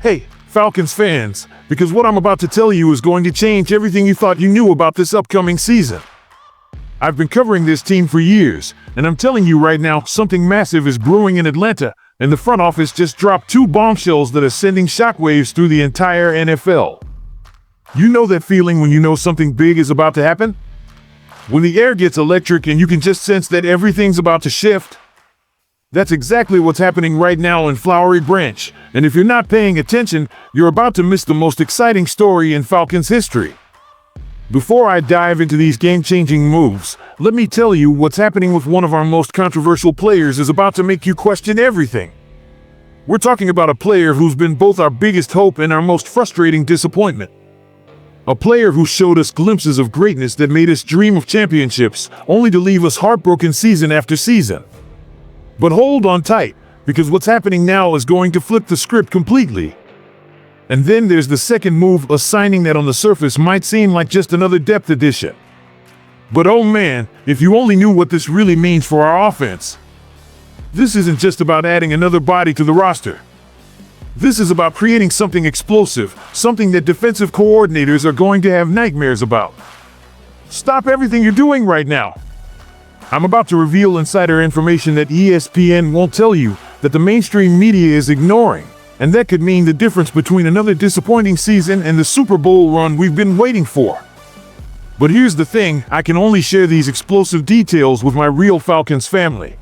Hey, Falcons fans, because what I'm about to tell you is going to change everything you thought you knew about this upcoming season. I've been covering this team for years, and I'm telling you right now, something massive is brewing in Atlanta, and the front office just dropped two bombshells that are sending shockwaves through the entire NFL. You know that feeling when you know something big is about to happen? When the air gets electric and you can just sense that everything's about to shift? That's exactly what's happening right now in Flowery Branch, and if you're not paying attention, you're about to miss the most exciting story in Falcons history. Before I dive into these game-changing moves, let me tell you what's happening with one of our most controversial players is about to make you question everything. We're talking about a player who's been both our biggest hope and our most frustrating disappointment. A player who showed us glimpses of greatness that made us dream of championships, only to leave us heartbroken season after season. But hold on tight, because what's happening now is going to flip the script completely. And then there's the second move, a signing that on the surface might seem like just another depth addition. But oh man, if you only knew what this really means for our offense. This isn't just about adding another body to the roster. This is about creating something explosive, something that defensive coordinators are going to have nightmares about. Stop everything you're doing right now. I'm about to reveal insider information that ESPN won't tell you, that the mainstream media is ignoring. And that could mean the difference between another disappointing season and the Super Bowl run we've been waiting for. But here's the thing, I can only share these explosive details with my real Falcons family.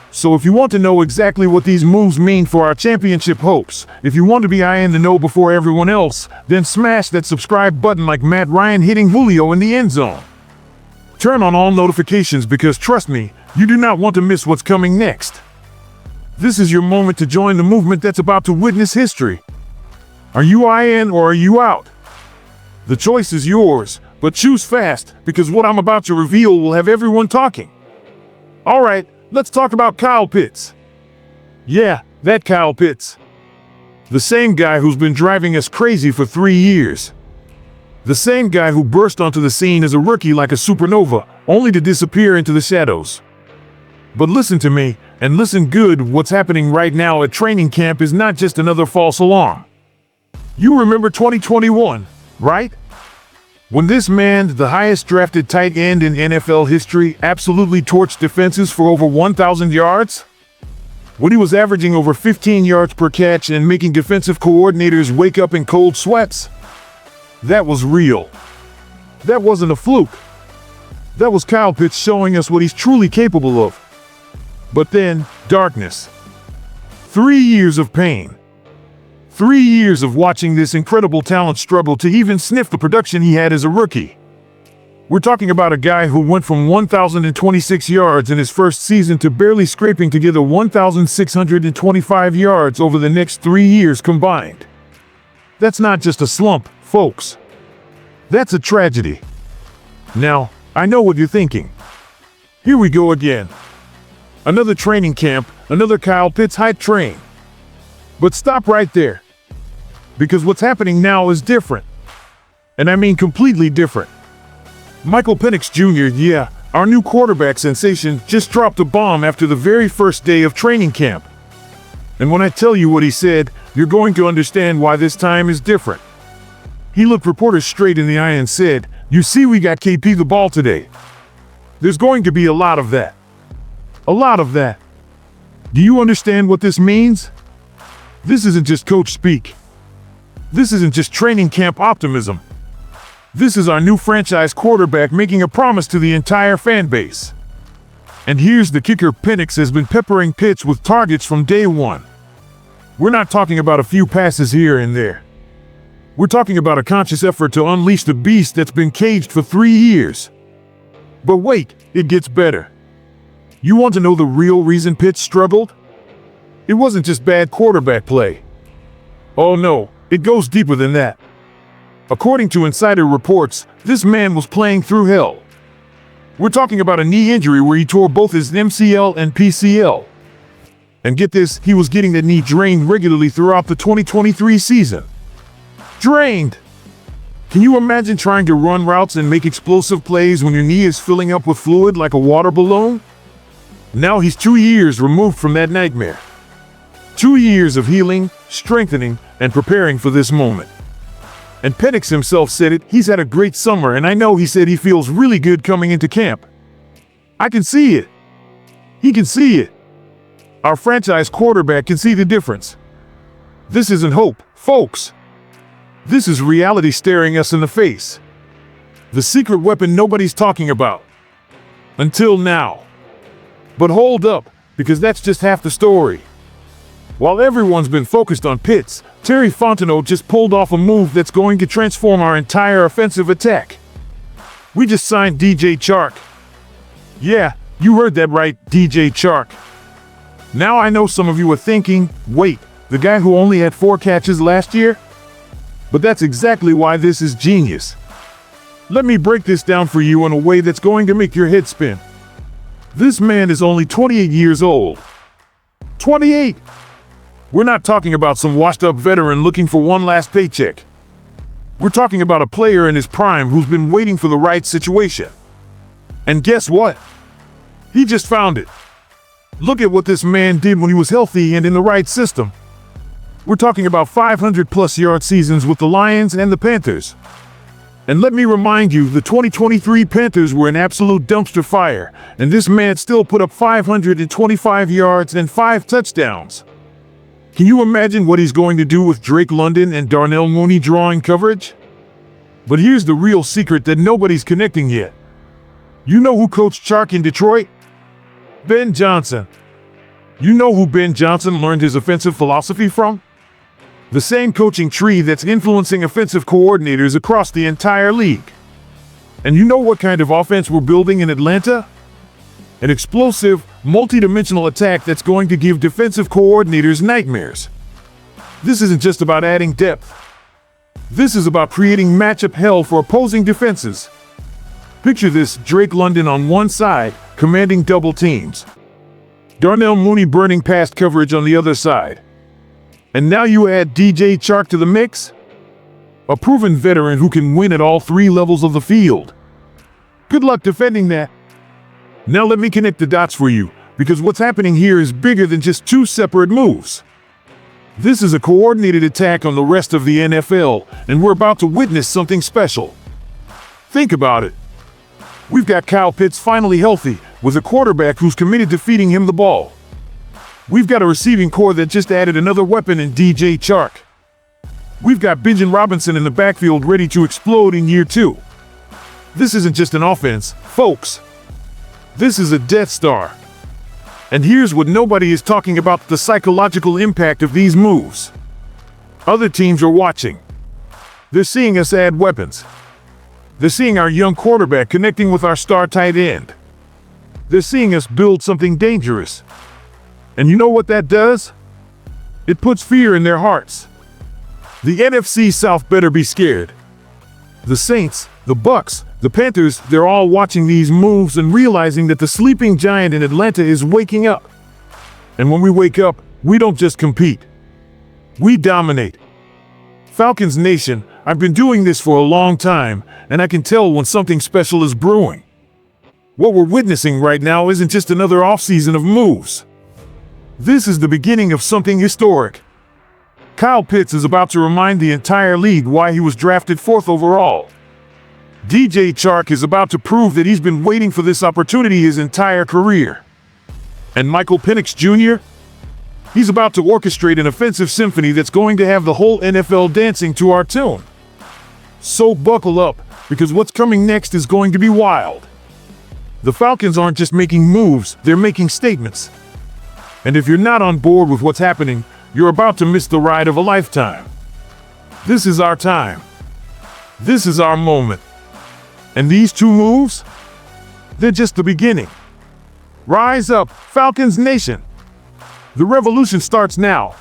So if you want to know exactly what these moves mean for our championship hopes, if you want to be in the know before everyone else, then smash that subscribe button like Matt Ryan hitting Julio in the end zone. Turn on all notifications because trust me, you do not want to miss what's coming next. This is your moment to join the movement that's about to witness history. Are you in or are you out? The choice is yours, but choose fast, because what I'm about to reveal will have everyone talking. Alright, let's talk about Kyle Pitts. Yeah, that Kyle Pitts. The same guy who's been driving us crazy for 3 years. The same guy who burst onto the scene as a rookie like a supernova, only to disappear into the shadows. But listen to me, and listen good, what's happening right now at training camp is not just another false alarm. You remember 2021, right? When this man, the highest drafted tight end in NFL history, absolutely torched defenses for over 1,000 yards? When he was averaging over 15 yards per catch and making defensive coordinators wake up in cold sweats? That was real. That wasn't a fluke. That was Kyle Pitts showing us what he's truly capable of. But then, darkness. 3 years of pain. 3 years of watching this incredible talent struggle to even sniff the production he had as a rookie. We're talking about a guy who went from 1,026 yards in his first season to barely scraping together 1,625 yards over the next 3 years combined. That's not just a slump, folks. That's a tragedy. Now, I know what you're thinking. Here we go again. Another training camp, another Kyle Pitts hype train. But stop right there. Because what's happening now is different. And I mean completely different. Michael Penix Jr., yeah, our new quarterback sensation, just dropped a bomb after the very first day of training camp. And when I tell you what he said, you're going to understand why this time is different. He looked reporters straight in the eye and said, "You see, we got KP the ball today." There's going to be a lot of that. A lot of that. Do you understand what this means? This isn't just coach speak. This isn't just training camp optimism. This is our new franchise quarterback making a promise to the entire fan base. And here's the kicker, Penix has been peppering Pitts with targets from day one. We're not talking about a few passes here and there. We're talking about a conscious effort to unleash the beast that's been caged for 3 years. But wait, it gets better. You want to know the real reason Pitts struggled? It wasn't just bad quarterback play. Oh no, it goes deeper than that. According to insider reports, this man was playing through hell. We're talking about a knee injury where he tore both his MCL and PCL. And get this, he was getting that knee drained regularly throughout the 2023 season. Drained! Can you imagine trying to run routes and make explosive plays when your knee is filling up with fluid like a water balloon? Now he's 2 years removed from that nightmare. 2 years of healing, strengthening, and preparing for this moment. And Penix himself said it, he's had a great summer, and I know he said he feels really good coming into camp. I can see it. He can see it. Our franchise quarterback can see the difference. This isn't hope, folks. This is reality staring us in the face. The secret weapon nobody's talking about. Until now. But hold up, because that's just half the story. While everyone's been focused on Pitts, Terry Fontenot just pulled off a move that's going to transform our entire offensive attack. We just signed DJ Chark. Yeah, you heard that right, DJ Chark. Now I know some of you are thinking, wait, the guy who only had 4 catches last year? But that's exactly why this is genius. Let me break this down for you in a way that's going to make your head spin. This man is only 28 years old. 28! We're not talking about some washed-up veteran looking for one last paycheck. We're talking about a player in his prime who's been waiting for the right situation. And guess what? He just found it. Look at what this man did when he was healthy and in the right system. We're talking about 500-plus yard seasons with the Lions and the Panthers. And let me remind you, the 2023 Panthers were an absolute dumpster fire, and this man still put up 525 yards and 5 touchdowns. Can you imagine what he's going to do with Drake London and Darnell Mooney drawing coverage? But here's the real secret that nobody's connecting yet. You know who coached Chark in Detroit? Ben Johnson. You know who Ben Johnson learned his offensive philosophy from? The same coaching tree that's influencing offensive coordinators across the entire league. And you know what kind of offense we're building in Atlanta? An explosive, multi-dimensional attack that's going to give defensive coordinators nightmares. This isn't just about adding depth. This is about creating matchup hell for opposing defenses. Picture this: Drake London on one side, commanding double teams. Darnell Mooney burning past coverage on the other side. And now you add DJ Chark to the mix? A proven veteran who can win at all 3 levels of the field. Good luck defending that. Now let me connect the dots for you, because what's happening here is bigger than just 2 separate moves. This is a coordinated attack on the rest of the NFL, and we're about to witness something special. Think about it. We've got Kyle Pitts finally healthy, with a quarterback who's committed to feeding him the ball. We've got a receiving core that just added another weapon in DJ Chark. We've got Bijan Robinson in the backfield ready to explode in year 2. This isn't just an offense, folks. This is a Death Star. And here's what nobody is talking about: the psychological impact of these moves. Other teams are watching. They're seeing us add weapons. They're seeing our young quarterback connecting with our star tight end. They're seeing us build something dangerous. And you know what that does? It puts fear in their hearts. The NFC South better be scared. The Saints, the Bucks, the Panthers, they're all watching these moves and realizing that the sleeping giant in Atlanta is waking up. And when we wake up, we don't just compete. We dominate. Falcons Nation, I've been doing this for a long time, and I can tell when something special is brewing. What we're witnessing right now isn't just another offseason of moves. This is the beginning of something historic. Kyle Pitts is about to remind the entire league why he was drafted 4th overall. DJ Chark is about to prove that he's been waiting for this opportunity his entire career. And Michael Penix Jr.? He's about to orchestrate an offensive symphony that's going to have the whole NFL dancing to our tune. So buckle up, because what's coming next is going to be wild. The Falcons aren't just making moves, they're making statements. And if you're not on board with what's happening, you're about to miss the ride of a lifetime. This is our time. This is our moment. And these 2 moves? They're just the beginning. Rise up, Falcons Nation. The revolution starts now.